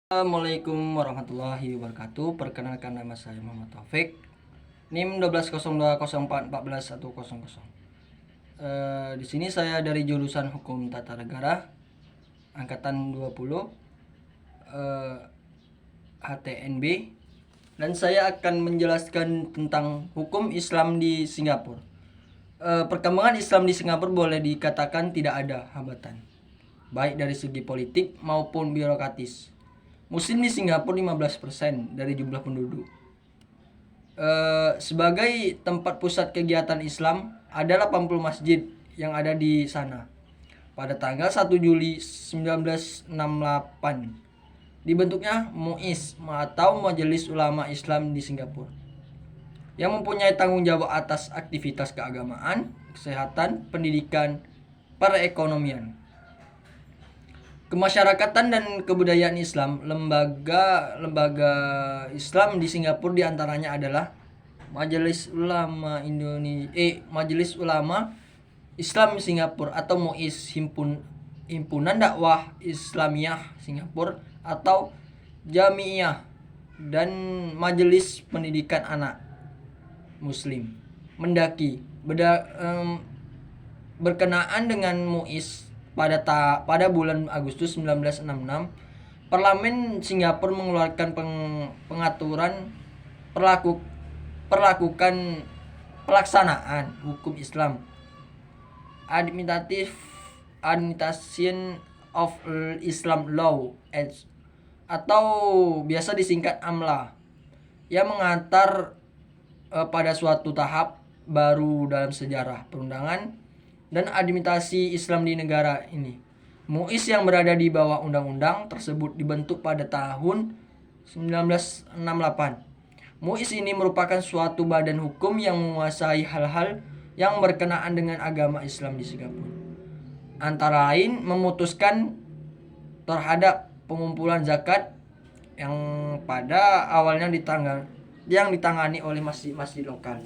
Assalamualaikum warahmatullahi wabarakatuh. Perkenalkan, nama saya Muhammad Taufik. NIM 120204141100. Di sini saya dari jurusan Hukum Tata Negara angkatan 20 HTNB, dan saya akan menjelaskan tentang hukum Islam di Singapura. Perkembangan Islam di Singapura boleh dikatakan tidak ada hambatan, baik dari segi politik maupun birokratis. Muslim di Singapura 15% dari jumlah penduduk. Sebagai tempat pusat kegiatan Islam, ada 80 masjid yang ada di sana. Pada tanggal 1 Juli 1968, dibentuknya MUIS atau Majelis Ulama Islam di Singapura, yang mempunyai tanggung jawab atas aktivitas keagamaan, kesehatan, pendidikan, perekonomian, kemasyarakatan dan kebudayaan Islam. Lembaga Islam di Singapura diantaranya adalah Majelis Ulama Majelis Ulama Islam Singapura atau MUIS, Himpunan Dakwah Islamiyah Singapura atau Jamiah, dan Majelis Pendidikan Anak Muslim. Mendaki berkenaan dengan MUIS, pada bulan Agustus 1966, Parlemen Singapura mengeluarkan pengaturan pelaksanaan hukum Islam, Administration of Islam Law Act, atau biasa disingkat AMLA, yang mengantar pada suatu tahap baru dalam sejarah perundangan dan administrasi Islam di negara ini. MUIS yang berada di bawah undang-undang tersebut dibentuk pada tahun 1968. MUIS ini merupakan suatu badan hukum yang menguasai hal-hal yang berkenaan dengan agama Islam di Singapura. Antara lain memutuskan terhadap pengumpulan zakat yang pada awalnya ditangani oleh masjid-masjid lokal.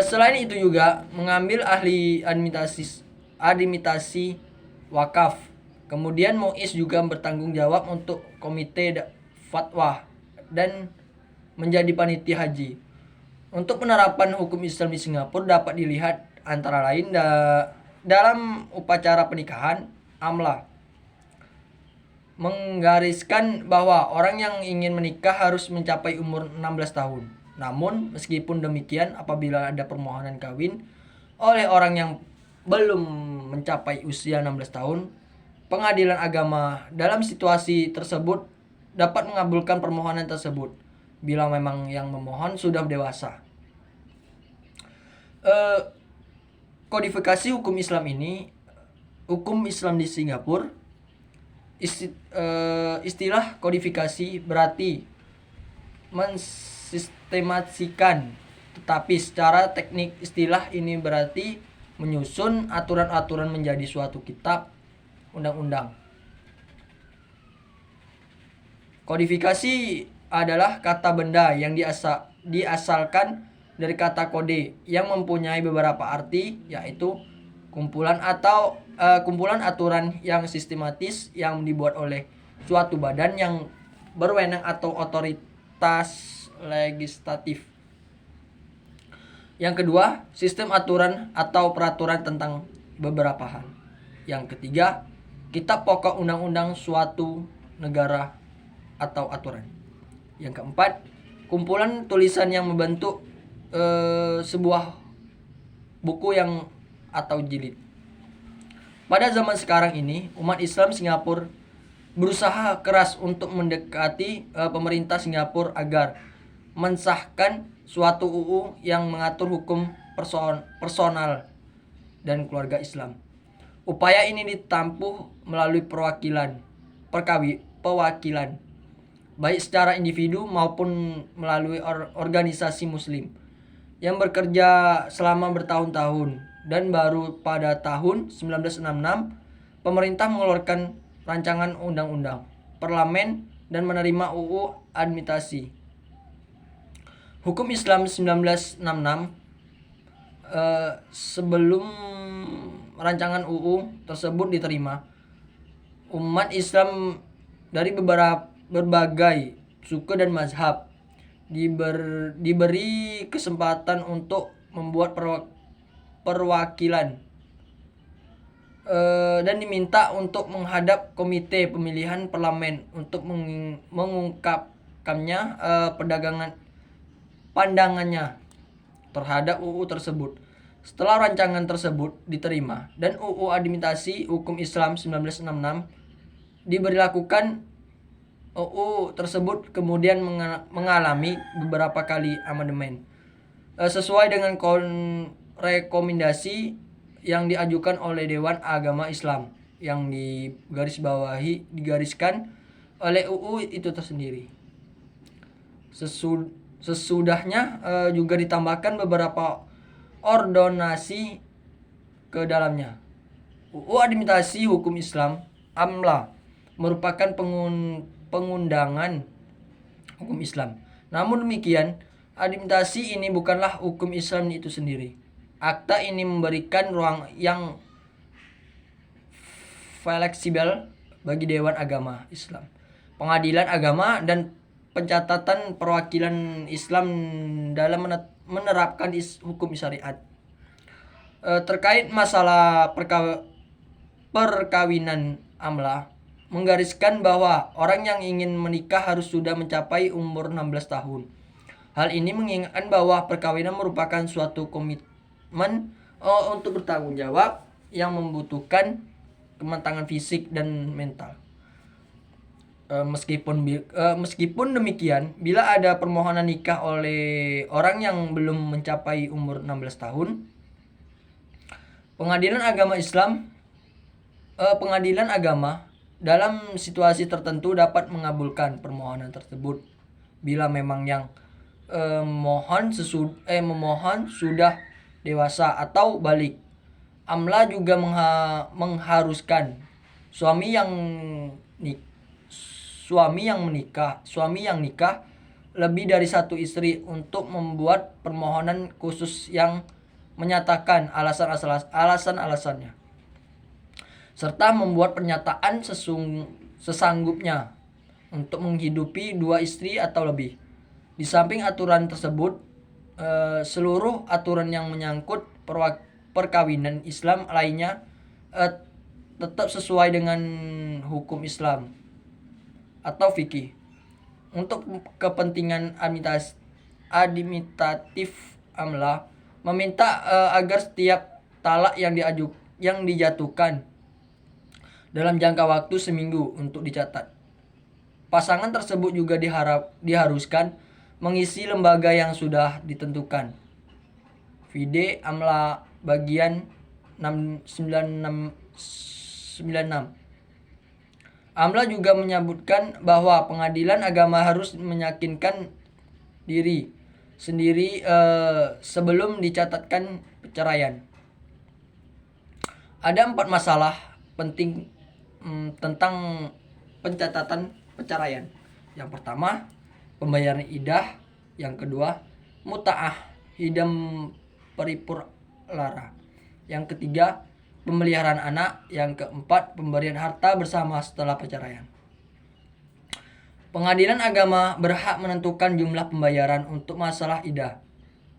Selain itu juga mengambil ahli administrasi wakaf. Kemudian MUIS juga bertanggung jawab untuk komite fatwa dan menjadi panitia haji. Untuk penerapan hukum Islam di Singapura dapat dilihat antara lain dalam upacara pernikahan. AMLA menggariskan bahwa orang yang ingin menikah harus mencapai umur 16 tahun. Namun meskipun demikian, apabila ada permohonan kawin oleh orang yang belum mencapai usia 16 tahun, pengadilan agama dalam situasi tersebut dapat mengabulkan permohonan tersebut bila memang yang memohon sudah dewasa. Kodifikasi hukum Islam di Singapura. Istilah kodifikasi berarti mensistemasikan, tetapi secara teknik istilah ini berarti menyusun aturan-aturan menjadi suatu kitab undang-undang. Kodifikasi adalah kata benda yang diasalkan dari kata kode yang mempunyai beberapa arti, yaitu kumpulan aturan yang sistematis yang dibuat oleh suatu badan yang berwenang atau otoritas legislatif. Yang kedua, sistem aturan atau peraturan tentang beberapa hal. Yang ketiga, kitab pokok undang-undang suatu negara atau aturan. Yang keempat, kumpulan tulisan yang membentuk sebuah buku atau jilid. Pada zaman sekarang ini, umat Islam Singapura berusaha keras untuk mendekati pemerintah Singapura agar mensahkan suatu UU yang mengatur hukum personal dan keluarga Islam. Upaya ini ditempuh melalui pewakilan, baik secara individu maupun melalui organisasi Muslim yang bekerja selama bertahun-tahun, dan baru pada tahun 1966 pemerintah mengeluarkan rancangan undang-undang parlemen dan menerima UU administrasi hukum Islam 1966. Sebelum rancangan UU tersebut diterima, umat Islam dari berbagai suku dan mazhab diberi kesempatan untuk membuat perwakilan dan diminta untuk menghadap komite pemilihan parlemen untuk mengungkapkannya pandangannya terhadap UU tersebut. Setelah rancangan tersebut diterima dan UU Administrasi Hukum Islam 1966 diberlakukan, UU tersebut kemudian mengalami beberapa kali amandemen sesuai dengan rekomendasi yang diajukan oleh Dewan Agama Islam yang digariskan oleh UU itu tersendiri. Sesudahnya juga ditambahkan beberapa ordonasi ke dalamnya. UU Administrasi Hukum Islam (AMLA) merupakan pengundangan hukum Islam. Namun demikian, administrasi ini bukanlah hukum Islam itu sendiri. Akta ini memberikan ruang yang fleksibel bagi Dewan Agama Islam, Pengadilan Agama, dan pencatatan perwakilan Islam dalam menerapkan hukum syariat. Terkait masalah perkawinan, AMLA menggariskan bahwa orang yang ingin menikah harus sudah mencapai umur 16 tahun. Hal ini mengingatkan bahwa perkawinan merupakan suatu komitmen untuk bertanggung jawab yang membutuhkan kematangan fisik dan mental. Meskipun demikian, bila ada permohonan nikah oleh orang yang belum mencapai umur 16 tahun, Pengadilan Agama dalam situasi tertentu dapat mengabulkan permohonan tersebut bila memang yang memohon sudah dewasa atau balik. AMLA juga mengharuskan suami yang nikah lebih dari satu istri untuk membuat permohonan khusus yang menyatakan alasan-alasannya, serta membuat pernyataan sesanggupnya untuk menghidupi 2 istri atau lebih. Di samping aturan tersebut, seluruh aturan yang menyangkut perkawinan Islam lainnya tetap sesuai dengan hukum Islam atau fikih. Untuk kepentingan administratif, AMLA meminta agar setiap talak yang dijatuhkan dalam jangka waktu seminggu untuk dicatat. Pasangan tersebut juga diharuskan mengisi lembaga yang sudah ditentukan. Vide AMLA bagian 96. AMLA juga menyebutkan bahwa pengadilan agama harus meyakinkan diri sendiri sebelum dicatatkan perceraian. Ada 4 masalah penting tentang pencatatan perceraian. Yang pertama, pembayaran iddah. Yang kedua, muta'ah, hidam paripur lara. Yang ketiga, pemeliharaan anak. Yang keempat, pemberian harta bersama setelah perceraian. Pengadilan agama berhak menentukan jumlah pembayaran untuk masalah iddah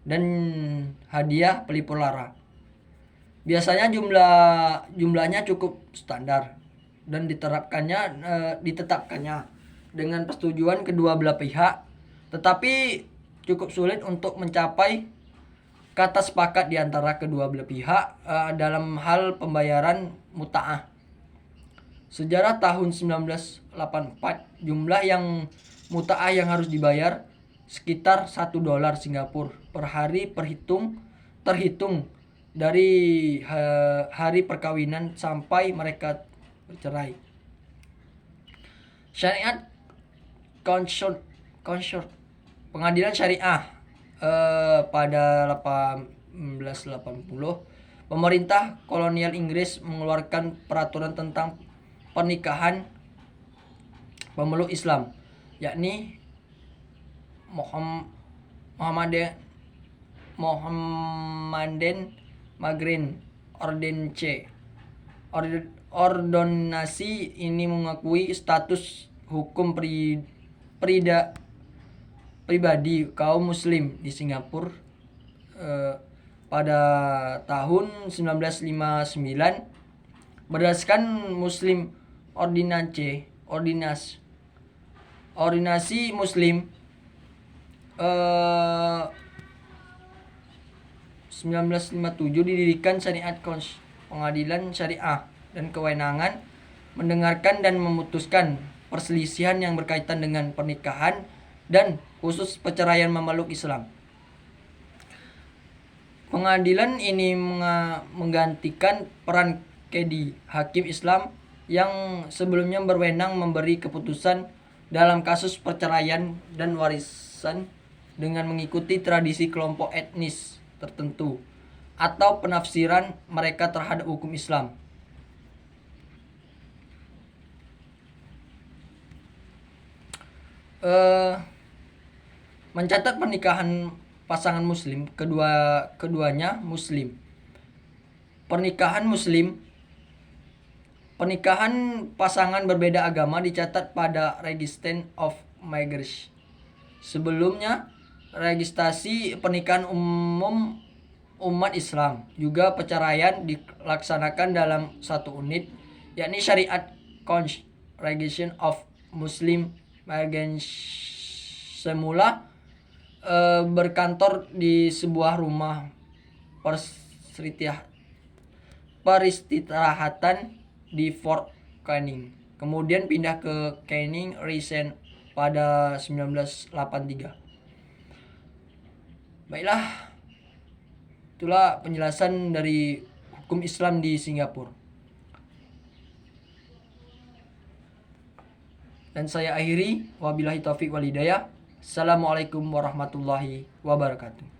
dan hadiah pelipur lara. Biasanya jumlahnya cukup standar dan ditetapkannya dengan persetujuan kedua belah pihak, tetapi cukup sulit untuk mencapai kata sepakat di antara kedua belah pihak dalam hal pembayaran muta'ah. Sejarah tahun 1984, jumlah yang muta'ah yang harus dibayar sekitar $1 Singapura per hari terhitung dari hari perkawinan sampai mereka bercerai. Syariat Consort Pengadilan Syariah pada 1880, pemerintah kolonial Inggris mengeluarkan peraturan tentang pernikahan pemeluk Islam, yakni Mohammedan Maghrib Orden C. Ordonasi ini mengakui status hukum pribadi kaum muslim di Singapura pada tahun 1959 berdasarkan Muslim Ordinasi Muslim 1957 didirikan syariat Kons, pengadilan syariah dan kewenangan mendengarkan dan memutuskan perselisihan yang berkaitan dengan pernikahan dan khusus perceraian memeluk Islam. Pengadilan ini menggantikan peran Qadi, hakim Islam yang sebelumnya berwenang memberi keputusan dalam kasus perceraian dan warisan dengan mengikuti tradisi kelompok etnis tertentu atau penafsiran mereka terhadap hukum Islam. Mencatat pernikahan pasangan muslim, keduanya muslim. Pernikahan pasangan berbeda agama dicatat pada Register of Marriage. Sebelumnya, registrasi pernikahan umum umat Islam, juga perceraian dilaksanakan dalam satu unit, yakni Syariat Congregation of Muslim Marriage. Semula berkantor di sebuah rumah peristirahatan di Fort Canning. Kemudian pindah ke Canning Rise pada 1983. Baiklah, itulah penjelasan dari hukum Islam di Singapura. Dan saya akhiri, wabillahi taufik wal hidayah. Assalamualaikum warahmatullahi wabarakatuh.